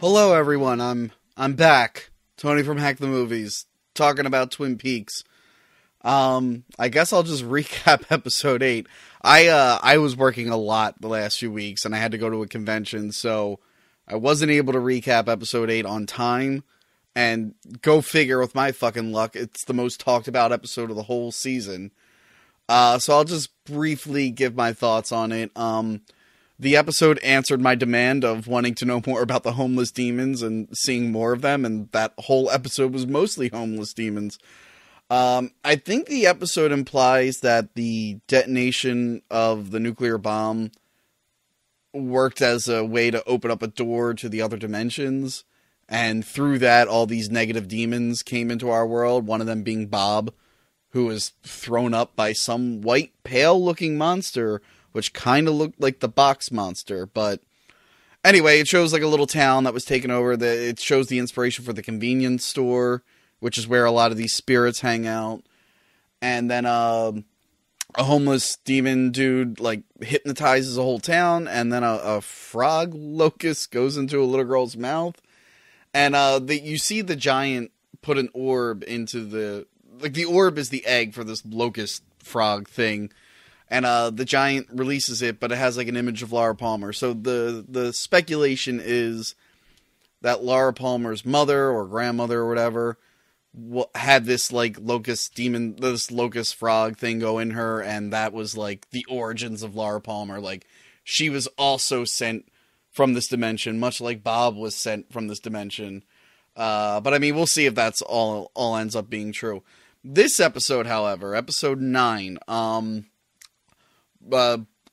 Hello everyone, I'm back. Tony from Hack the Movies, talking about Twin Peaks. I guess I'll just recap episode 8. I was working a lot the last few weeks and I had to go to a convention, so I wasn't able to recap episode 8 on time. And go figure, with my fucking luck, it's the most talked about episode of the whole season. So I'll just briefly give my thoughts on it. The episode answered my demand of wanting to know more about the homeless demons and seeing more of them, and that whole episode was mostly homeless demons. I think the episode implies that the detonation of the nuclear bomb worked as a way to open up a door to the other dimensions, and through that, all these negative demons came into our world, one of them being Bob, who was thrown up by some white, pale-looking monster, which kind of looked like the box monster, but anyway, it shows like a little town that was taken over. It shows the inspiration for the convenience store, which is where a lot of these spirits hang out. And then a homeless demon dude like hypnotizes a whole town, and then a frog locust goes into a little girl's mouth. And you see the giant put an orb into the orb is the egg for this locust frog thing. And the giant releases it, but it has like an image of Laura Palmer. So the speculation is that Laura Palmer's mother or grandmother or whatever had this like locust demon, this locust frog thing go in her, and that was like the origins of Laura Palmer. Like she was also sent from this dimension, much like Bob was sent from this dimension. But I mean, we'll see if that's all ends up being true. This episode, however, episode 9,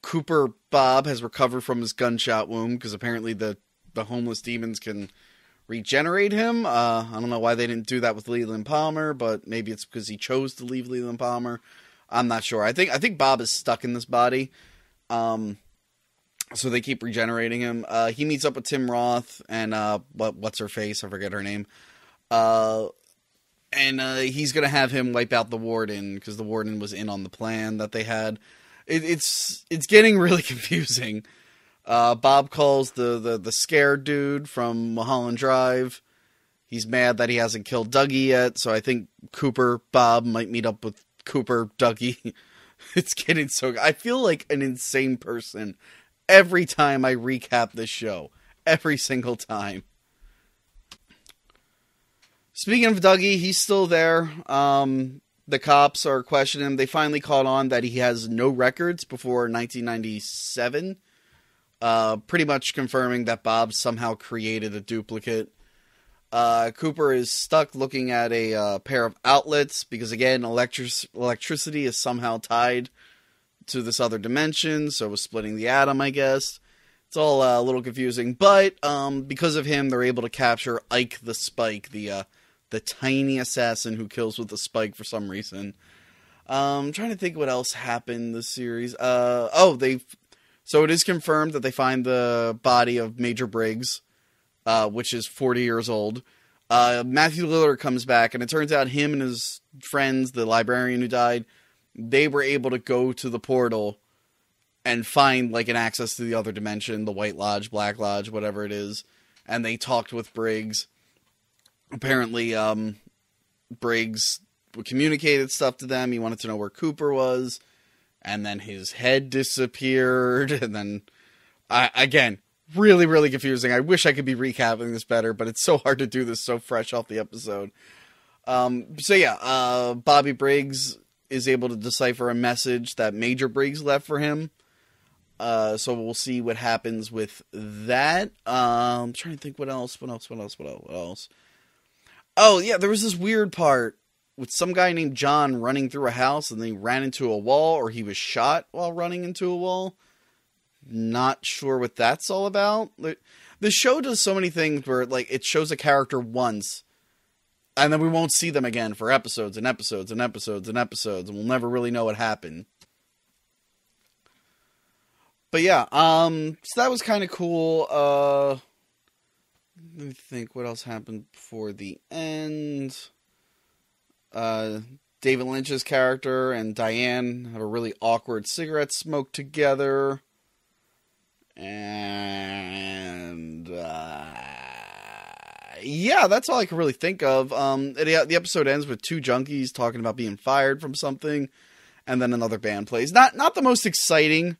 Cooper Bob has recovered from his gunshot wound, because apparently the homeless demons can regenerate him. I don't know why they didn't do that with Leland Palmer, but maybe it's because he chose to leave Leland Palmer. I'm not sure. I think Bob is stuck in this body, so they keep regenerating him. He meets up with Tim Roth and what's her face? I forget her name. And he's gonna have him wipe out the warden, because the warden was in on the plan that they had. It's getting really confusing. Bob calls the scared dude from Mulholland Drive. He's mad that he hasn't killed Dougie yet, so I think Cooper Bob might meet up with Cooper Dougie. It's getting so... I feel like an insane person every time I recap this show. Every single time. Speaking of Dougie, he's still there. The cops are questioning him. They finally caught on that he has no records before 1997. Pretty much confirming that Bob somehow created a duplicate. Cooper is stuck looking at a pair of outlets, because again, electricity is somehow tied to this other dimension, so it was splitting the atom, I guess. It's all a little confusing, but because of him, they're able to capture Ike the Spike, the tiny assassin who kills with a spike for some reason. I'm trying to think what else happened this series. So it is confirmed that they find the body of Major Briggs, which is 40 years old. Matthew Lillard comes back, and it turns out him and his friends, the librarian who died, they were able to go to the portal and find like an access to the other dimension, the White Lodge, Black Lodge, whatever it is. And they talked with Briggs. Apparently, Briggs communicated stuff to them. He wanted to know where Cooper was, and then his head disappeared, and then, again, really, really confusing. I wish I could be recapping this better, but it's so hard to do this so fresh off the episode. Bobby Briggs is able to decipher a message that Major Briggs left for him. So we'll see what happens with that. I'm trying to think what else. Oh, yeah, there was this weird part with some guy named John running through a house, and then he ran into a wall, or he was shot while running into a wall. Not sure what that's all about. The show does so many things where like it shows a character once, and then we won't see them again for episodes and episodes and episodes and episodes, and we'll never really know what happened. But yeah, so that was kind of cool. Let me think what else happened before the end. David Lynch's character and Diane have a really awkward cigarette smoke together. And Yeah, that's all I can really think of. The episode ends with two junkies talking about being fired from something, and then another band plays. Not the most exciting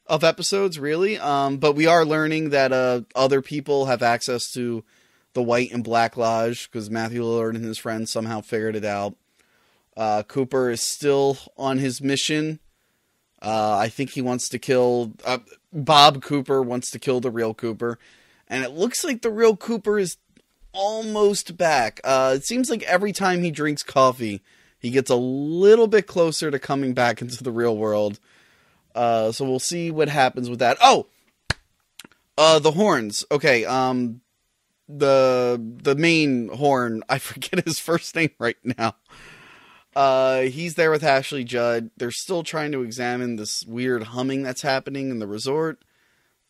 of episodes, really. But we are learning that other people have access to the White and Black Lodge because Matthew Lillard and his friends somehow figured it out. Cooper is still on his mission. I think he wants to kill... Bob Cooper wants to kill the real Cooper. And it looks like the real Cooper is almost back. It seems like every time he drinks coffee, he gets a little bit closer to coming back into the real world. So we'll see what happens with that. Oh! The horns. Okay, the main horn, I forget his first name right now. He's there with Ashley Judd. They're still trying to examine this weird humming that's happening in the resort.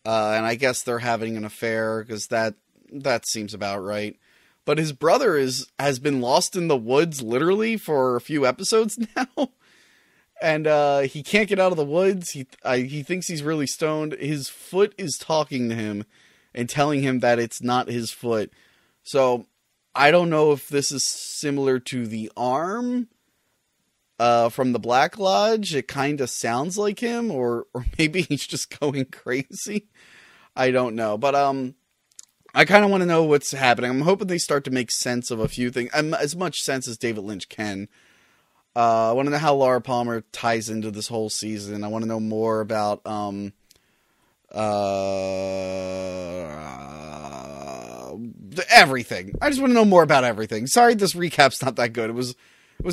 And I guess they're having an affair because that seems about right. But his brother has been lost in the woods literally for a few episodes now. And he can't get out of the woods. He thinks he's really stoned. His foot is talking to him and telling him that it's not his foot. So I don't know if this is similar to the arm from the Black Lodge. It kind of sounds like him, or maybe he's just going crazy. I don't know. But I kind of want to know what's happening. I'm hoping they start to make sense of a few things. As much sense as David Lynch can. I want to know how Laura Palmer ties into this whole season. I want to know more about everything. I just want to know more about everything. Sorry, this recap's not that good. It was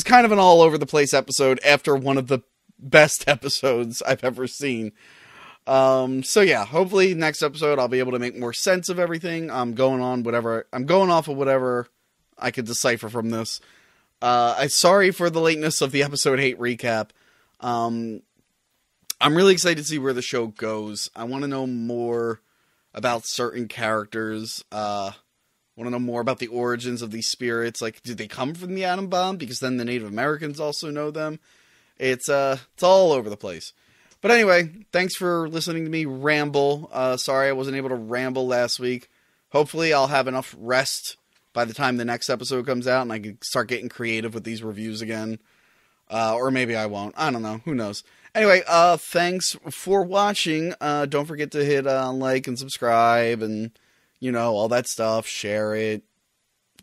kind of an all over the place episode after one of the best episodes I've ever seen. So yeah, hopefully next episode I'll be able to make more sense of everything. I'm going off of whatever I could decipher from this. I'm sorry for the lateness of the episode 8 recap. I'm really excited to see where the show goes. I want to know more about certain characters. I want to know more about the origins of these spirits. Like, did they come from the atom bomb? Because then the Native Americans also know them. It's all over the place. But anyway, thanks for listening to me ramble. Sorry I wasn't able to ramble last week. Hopefully I'll have enough rest by the time the next episode comes out and I can start getting creative with these reviews again. Or maybe I won't. I don't know. Who knows? Anyway, thanks for watching. Don't forget to hit like and subscribe and, all that stuff. Share it.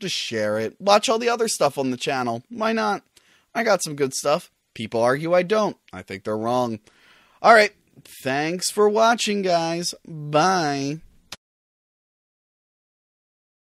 Just share it. Watch all the other stuff on the channel. Why not? I got some good stuff. People argue I don't. I think they're wrong. Alright. Thanks for watching, guys. Bye.